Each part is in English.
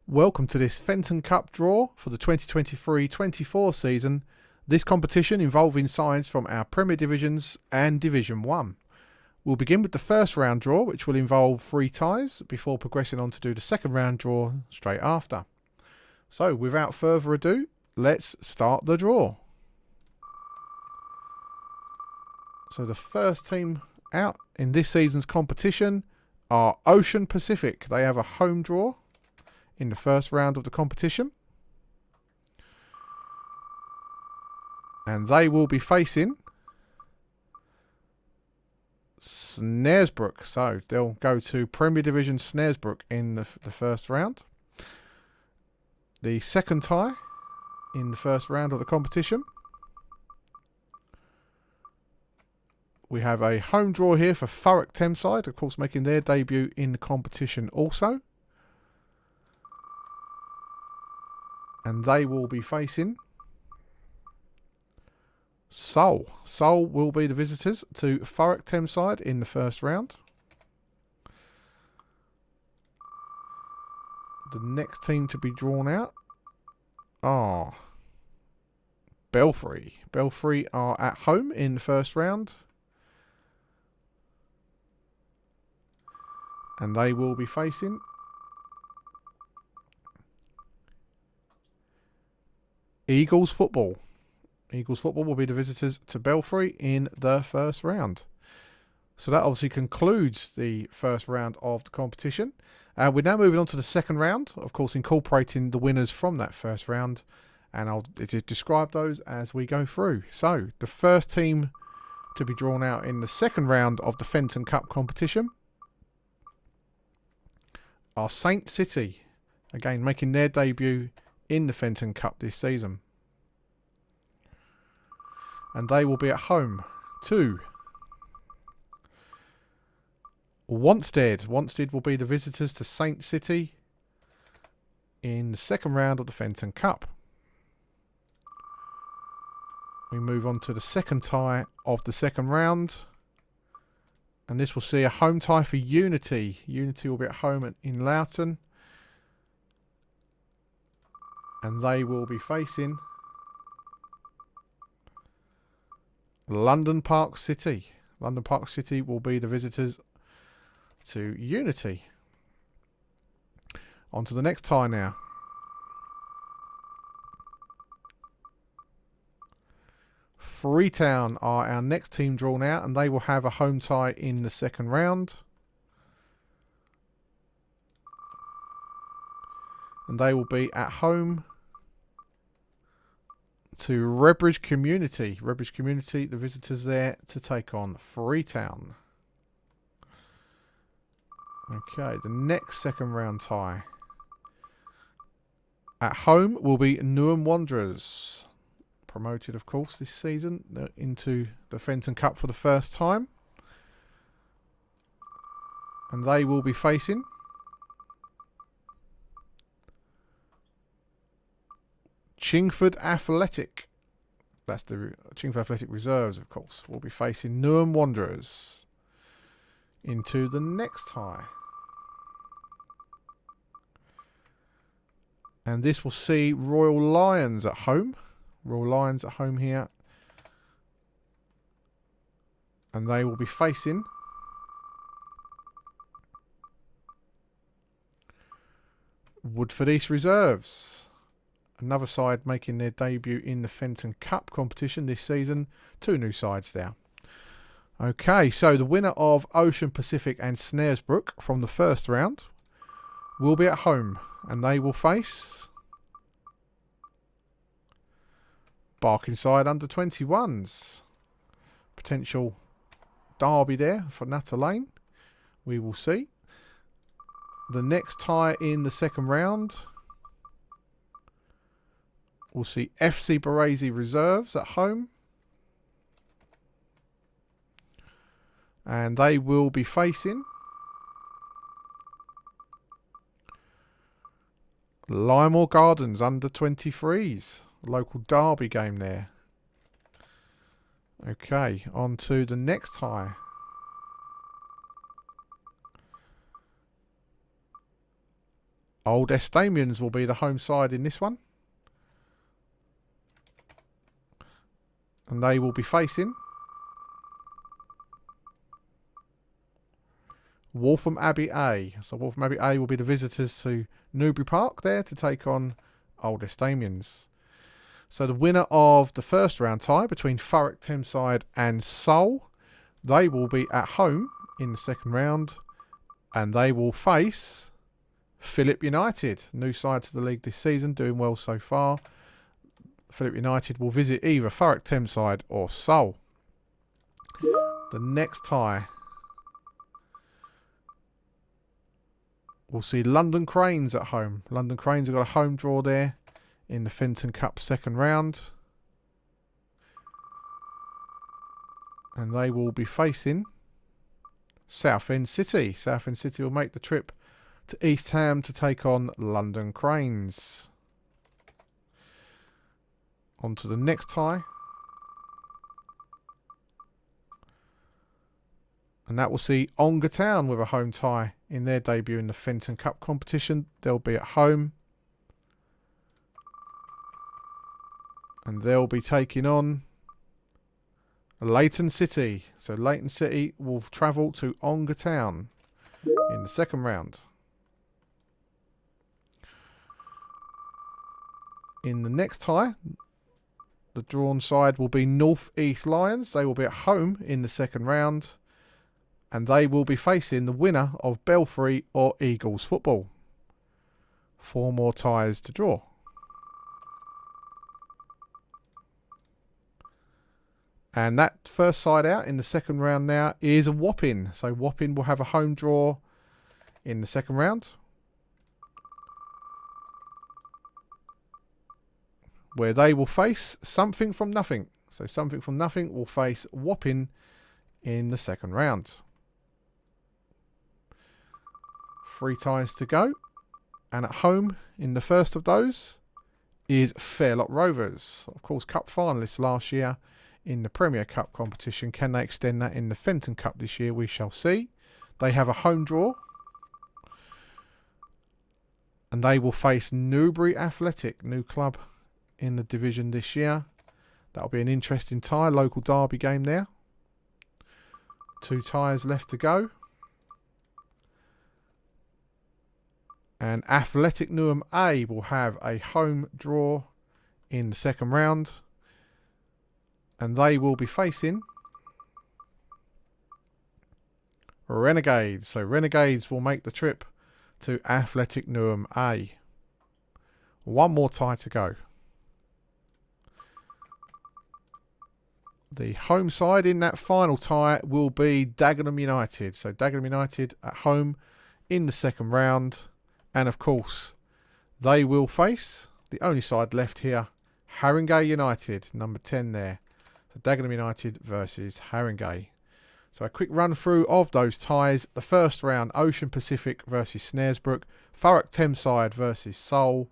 Welcome to this Fenton Cup Draw for the 2023-24 season. This competition involving sides from our Premier Divisions and Division 1. We'll begin with the first round draw, which will involve 3 ties, before progressing on to do the second round draw straight after. So without further ado, let's start the draw. So the first team out in this season's competition are Ocean Pacific. They have a home draw in the first round of the competition. And they will be facing Snaresbrook. So they'll go to Premier Division Snaresbrook in the first round. The second tie in the first round of the competition, we have a home draw here for Thurrock Thameside, of course making their debut in the competition also. And they will be facing Seoul. Seoul will be the visitors to Thurrock Thameside in the first round. The next team to be drawn out are Belfry. Belfry are at home in the first round. And they will be facing Eagles Football. Eagles Football will be the visitors to Belfry in the first round. So that obviously concludes the first round of the competition. We're now moving on to the second round, of course incorporating the winners from that first round. And I'll describe those as we go through. So the first team to be drawn out in the second round of the Fenton Cup competition are Saint City. Again, making their debut in the Fenton Cup this season. And they will be at home to Wanstead. Wanstead will be the visitors to Saint City in the second round of the Fenton Cup. We move on to the second tie of the second round. And this will see a home tie for Unity. Unity will be at home in Loughton. And they will be facing London Park City. London Park City will be the visitors to Unity. On to the next tie now. Freetown are our next team drawn out, and they will have a home tie in the second round. And they will be at home to Redbridge Community. Redbridge Community, the visitors there to take on Freetown. Okay, the next second round tie. At home will be Newham Wanderers. Promoted, of course, this season into the Fenton Cup for the first time. And they will be facing Chingford Athletic. That's the Chingford Athletic Reserves, of course. Will be facing Newham Wanderers into the next tie. And this will see Royal Lions at home. Royal Lions at home here. And they will be facing Woodford East Reserves. Another side making their debut in the Fenton Cup competition this season. 2 new sides there. Okay, so the winner of Ocean Pacific and Snaresbrook from the first round will be at home. And they will face Barkingside under 21s. Potential derby there for Nutter Lane. We will see. The next tie in the second round, we'll see FC Baresi Reserves at home. And they will be facing Lymore Gardens under 23s. Local derby game there. Okay, on to the next tie. Old Estamians will be the home side in this one. And they will be facing Waltham Abbey A. So Waltham Abbey A will be the visitors to Newbury Park there to take on Old Estamians. So the winner of the first round tie between Thurrock Thameside and Seoul, they will be at home in the second round, and they will face Phillip United, new side to the league this season, doing well so far. Phillip United will visit either Thurrock Thameside or Seoul. The next tie, we'll see London Cranes at home. London Cranes have got a home draw there in the Fenton Cup second round. And they will be facing Southend City. Southend City will make the trip to East Ham to take on London Cranes. On to the next tie. And that will see Ongar Town with a home tie in their debut in the Fenton Cup competition. They'll be at home. And they'll be taking on Leighton City. So Leighton City will travel to Ongar Town in the second round. In the next tie, the drawn side will be North East Lions. They will be at home in the second round. And they will be facing the winner of Belfry or Eagles football. 4 more ties to draw. And that first side out in the second round now is Wapping. So Wapping will have a home draw in the second round, where they will face Something from Nothing. So Something from Nothing will face Wapping in the second round. 3 ties to go. And at home in the first of those is Fairlock Rovers. Of course, Cup finalists last year in the Premier Cup competition. Can they extend that in the Fenton Cup this year? We shall see. They have a home draw. And they will face Newbury Athletic, new club in the division this year. That'll be an interesting tie, local derby game there. 2 ties left to go. And Athletic Newham A will have a home draw in the second round. And they will be facing Renegades. So Renegades will make the trip to Athletic Newham A. 1 more tie to go. The home side in that final tie will be Dagenham United. So Dagenham United at home in the second round. And of course, they will face the only side left here, Haringey United, number 10 there. So Dagenham United versus Haringey. So a quick run through of those ties. The first round, Ocean Pacific versus Snaresbrook, Thurrock Thameside versus Seoul,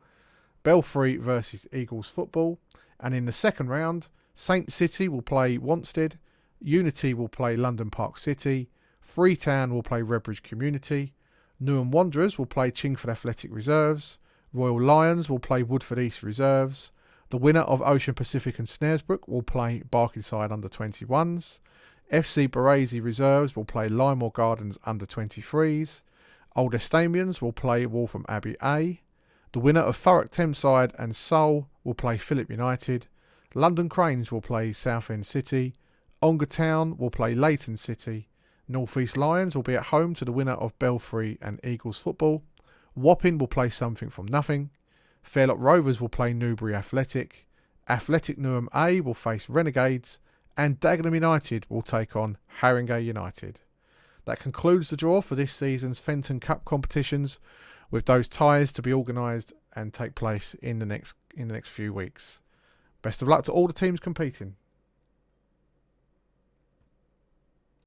Belfry versus Eagles Football. And in the second round, Saint City will play Wanstead, Unity will play London Park City, Freetown will play Redbridge Community, Newham Wanderers will play Chingford Athletic Reserves, Royal Lions will play Woodford East Reserves, the winner of Ocean Pacific and Snaresbrook will play Barkingside under-21s, FC Baresi Reserves will play Lymore Gardens under-23s, Old Estamians will play Waltham Abbey A, the winner of Thurrock Thameside and Seoul will play Phillip United, London Cranes will play Southend City, Ongar Town will play Leighton City, North East Lions will be at home to the winner of Belfry and Eagles Football, Wapping will play Something from Nothing, Fairlock Rovers will play Newbury Athletic, Athletic Newham A will face Renegades, and Dagenham United will take on Haringey United. That concludes the draw for this season's Fenton Cup competitions, with those ties to be organised and take place in the next few weeks. Best of luck to all the teams competing.